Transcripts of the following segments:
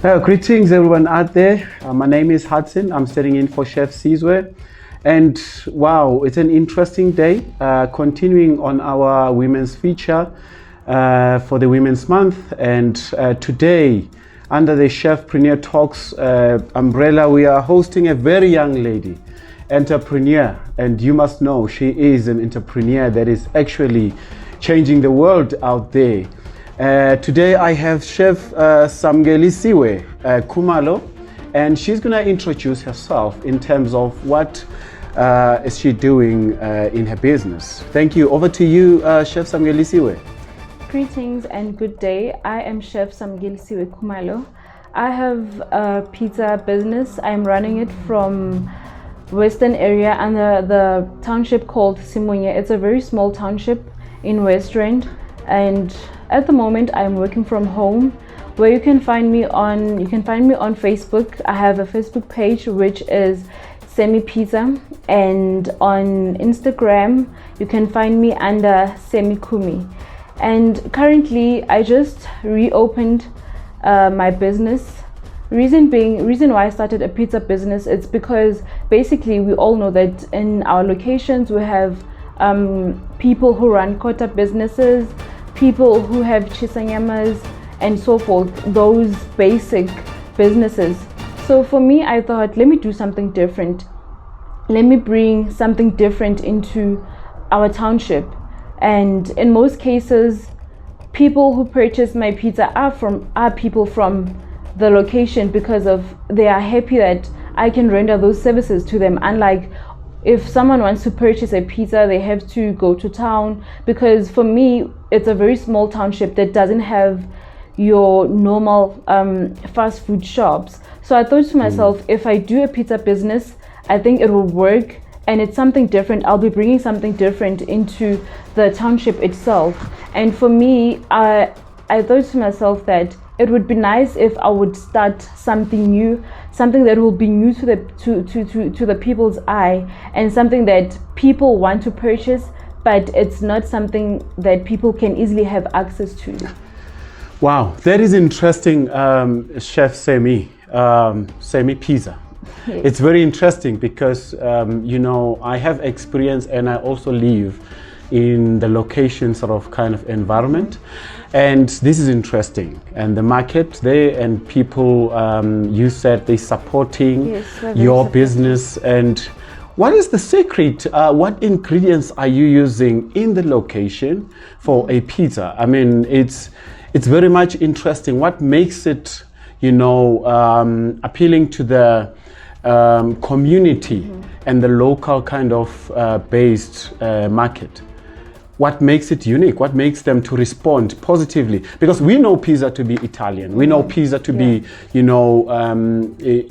Greetings everyone out there. My name is Hudson. I'm sitting in for Chef Sammy. And wow, it's an interesting day. Continuing on our women's feature for the Women's Month. And today, under the Chefpreneur Talks umbrella, we are hosting a very young lady, entrepreneur. And you must know she is an entrepreneur that is actually changing the world out there. Today I have Chef Samkilisiwe Khumalo, and she's going to introduce herself in terms of what is she doing in her business. Thank you. Over to you, Chef Samkilisiwe. Greetings and good day. I am Chef Samkilisiwe Khumalo. I have a pizza business. I'm running it from Western area under the township called Simunye. It's a very small township in West Rand, and at the moment I'm working from home. Where you can find me on Facebook. I have a Facebook page which is Sammy Pizza, and on Instagram you can find me under Sammy Kumi. And currently I just reopened my business. Reason why I started a pizza business, it's because basically we all know that in our locations we have people who run quota businesses, people who have chisanyamas and so forth, those basic businesses. So for me, I thought, let me do something different. Let me bring something different into our township. And in most cases, people who purchase my pizza are people from the location, because they are happy that I can render those services to them. Unlike if someone wants to purchase a pizza, they have to go to town, because for me, it's a very small township that doesn't have your normal fast food shops. So I thought to myself, if I do a pizza business, I think it will work, and it's something different. I'll be bringing something different into the township itself. And for me, I thought to myself that it would be nice if I would start something new, something that will be new to the people's eye, and something that people want to purchase, but it's not something that people can easily have access to. Wow, that is interesting, Chef Sammy, Sammy Pizza. Yes. It's very interesting because, I have experience and I also live in the location sort of kind of environment. And this is interesting. And the market there and people, you said they're supporting your business. And what is the secret? What ingredients are you using in the location for a pizza? I mean, it's very much interesting. What makes it, appealing to the community and the local kind of based market? What makes it unique? What makes them to respond positively? Because we know pizza to be Italian. We know pizza to be,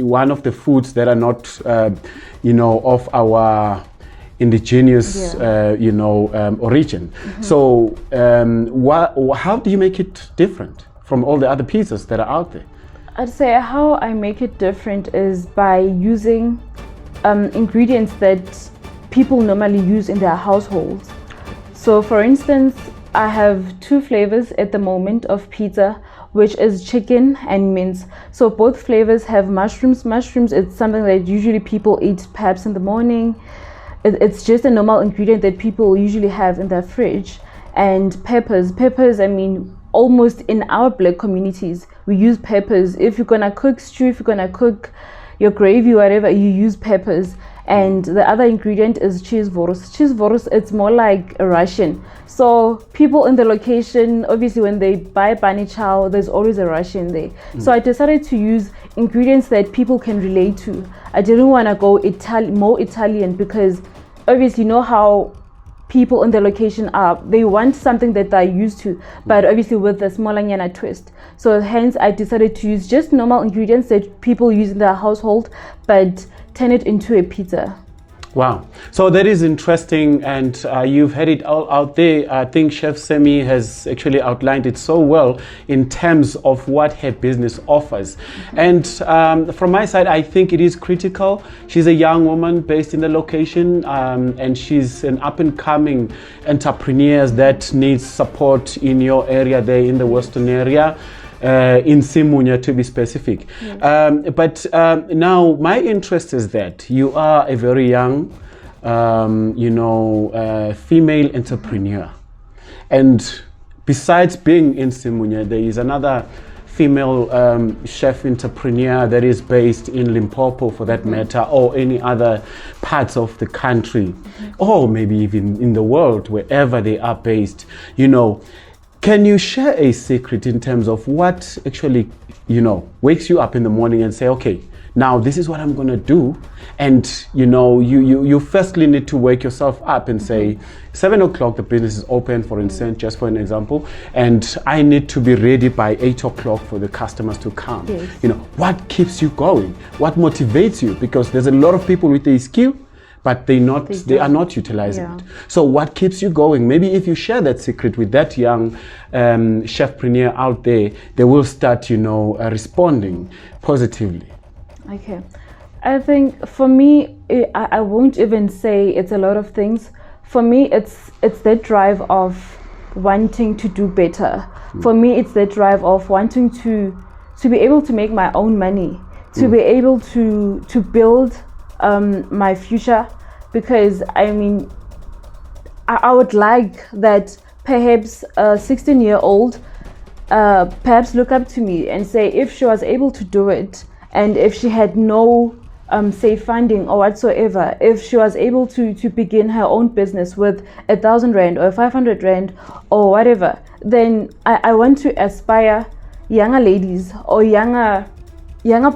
one of the foods that are not, of our indigenous, origin. So, how do you make it different from all the other pizzas that are out there? I'd say how I make it different is by using ingredients that people normally use in their households. So for instance, I have two flavors at the moment of pizza, which is chicken and mince. So both flavors have mushrooms. Mushrooms, it's something that usually people eat perhaps in the morning. It's just a normal ingredient that people usually have in their fridge. And peppers, I mean, almost in our black communities, we use peppers. If you're gonna cook stew, if you're gonna cook your gravy, whatever, you use peppers. And the other ingredient is cheese vorus. Cheese vorus, it's more like a Russian. So people in the location, obviously when they buy bani chow, there's always a Russian there. So I decided to use ingredients that people can relate to. I didn't want to go more Italian, because obviously you know how people in the location are. They want something that they're used to, but obviously with a smolanyana twist. So hence I decided to use just normal ingredients that people use in their household, but turn it into a pizza. Wow. So that is interesting, and you've had it all out there. I think Chef Sammy has actually outlined it so well in terms of what her business offers. And from my side, I think it is critical. She's a young woman based in the location, and she's an up-and-coming entrepreneur that needs support in your area there in the Western area. in Simunya to be specific. Yes. But now my interest is that you are a very young, female entrepreneur. And besides being in Simunya, there is another female chef entrepreneur that is based in Limpopo, for that matter, or any other parts of the country, or maybe even in the world, wherever they are based. Can you share a secret in terms of what actually, wakes you up in the morning and say, okay, now this is what I'm going to do? And, you firstly need to wake yourself up and say, 7 o'clock, the business is open, for instance, just for an example, and I need to be ready by 8 o'clock for the customers to come. Yes. What keeps you going? What motivates you? Because there's a lot of people with a skill, but they are not utilizing it. So what keeps you going? Maybe if you share that secret with that young chefpreneur out there, they will start, responding positively. Okay. I think for me, I won't even say it's a lot of things. For me, it's that drive of wanting to do better. For me, it's that drive of wanting to be able to make my own money, to be able to build my future, because I would like that perhaps a 16-year-old perhaps look up to me and say, if she was able to do it, and if she had no say funding or whatsoever, if she was able to begin her own business with 1,000 rand or 500 rand or whatever, then I want to aspire younger ladies or younger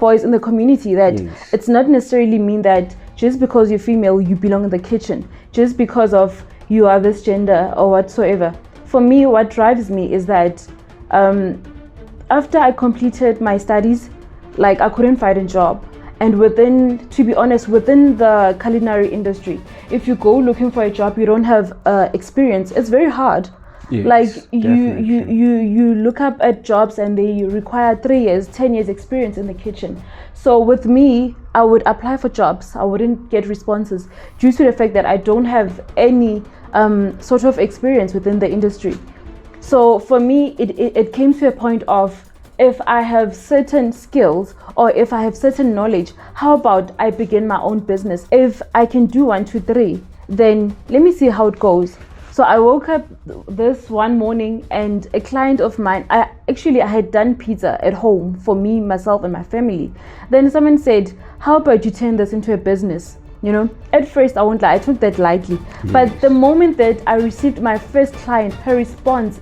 boys in the community that it's not necessarily mean that just because you're female you belong in the kitchen, just because of you are this gender or whatsoever. For me, what drives me is that after I completed my studies, like I couldn't find a job. And to be honest, within the culinary industry, if you go looking for a job, you don't have experience, it's very hard. Yes, like you look up at jobs and they require 3 years, 10 years experience in the kitchen. So with me, I would apply for jobs, I wouldn't get responses due to the fact that I don't have any sort of experience within the industry. So for me, it came to a point of, if I have certain skills or if I have certain knowledge, how about I begin my own business? If I can do 1, 2, 3, then let me see how it goes. So I woke up this one morning and a client of mine, I had done pizza at home for me, myself and my family. Then someone said, how about you turn this into a business? At first I won't lie, I took that lightly. But the moment that I received my first client, her response,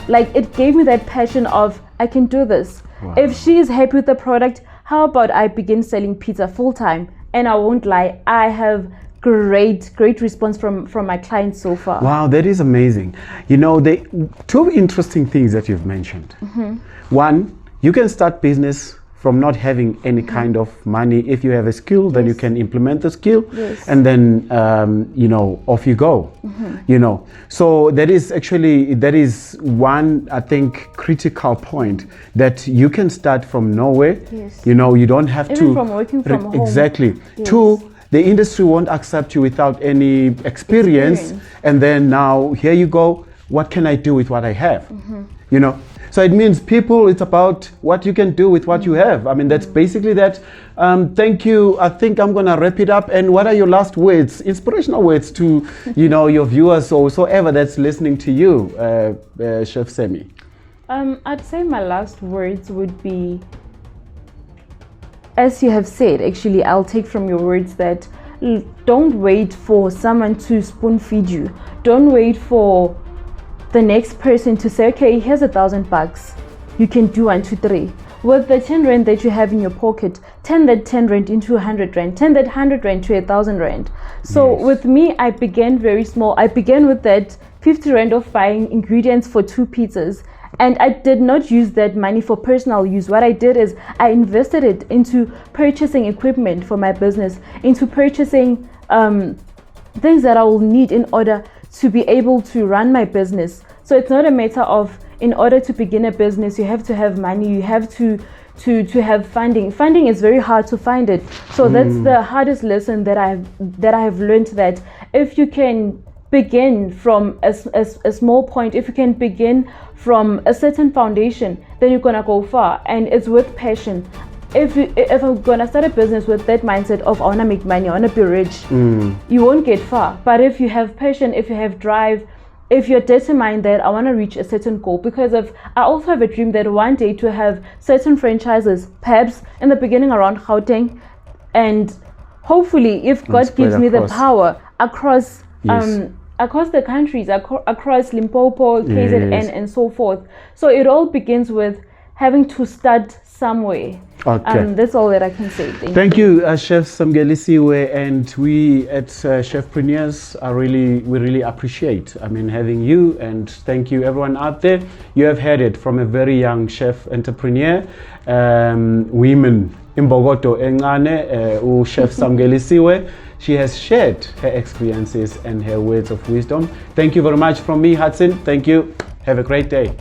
like it gave me that passion of, I can do this. Wow. If she is happy with the product, how about I begin selling pizza full time? And I won't lie, I have great response from my clients so far. Wow, that is amazing. Two interesting things that you've mentioned. One, you can start business from not having any kind of money. If you have a skill, then you can implement the skill, and then off you go. So that is one, I think, critical point, that you can start from nowhere. You don't have even from working from home. Exactly. Two, the industry won't accept you without any experience. And then now here you go, what can I do with what I have? So it means it's about what you can do with what you have. That's basically that. Thank you. I think I'm going to wrap it up. And what are your last words, inspirational words to, your viewers or whoever that's listening to you, Chef Sammy? I'd say my last words would be, as you have said, actually, I'll take from your words that don't wait for someone to spoon feed you. Don't wait for the next person to say, okay, here's $1,000, you can do 1, 2, 3. With the 10 rand that you have in your pocket, turn that 10 rand into 100 rand, turn that 100 rand to 1,000 rand. So with me, I began very small. I began with that 50 rand of buying ingredients for 2 pizzas. And I did not use that money for personal use. What I did is I invested it into purchasing equipment for my business, into purchasing things that I will need in order to be able to run my business. So it's not a matter of, in order to begin a business, you have to have money, you have to have funding. Funding is very hard to find it. So that's the hardest lesson that I have learned, that if you can begin from a small point, if you can begin from a certain foundation, then you're gonna go far. And it's with passion. If I'm gonna start a business with that mindset of I wanna make money, I wanna be rich, you won't get far. But if you have passion, if you have drive, if you're determined that I wanna reach a certain goal, because I also have a dream that one day to have certain franchises, perhaps in the beginning around Gauteng, and hopefully if God gives me the power across across the countries, across Limpopo, KZN, and so forth. So it all begins with having to start somewhere. Okay. That's all that I can say. Thank you, Chef Samkilisiwe, and we at Chefpreneurs we really appreciate, having you, and thank you everyone out there. You have heard it from a very young chef entrepreneur, women in Bogoto, Engane, Chef Samkilisiwe. She has shared her experiences and her words of wisdom. Thank you very much from me, Hudson. Thank you. Have a great day.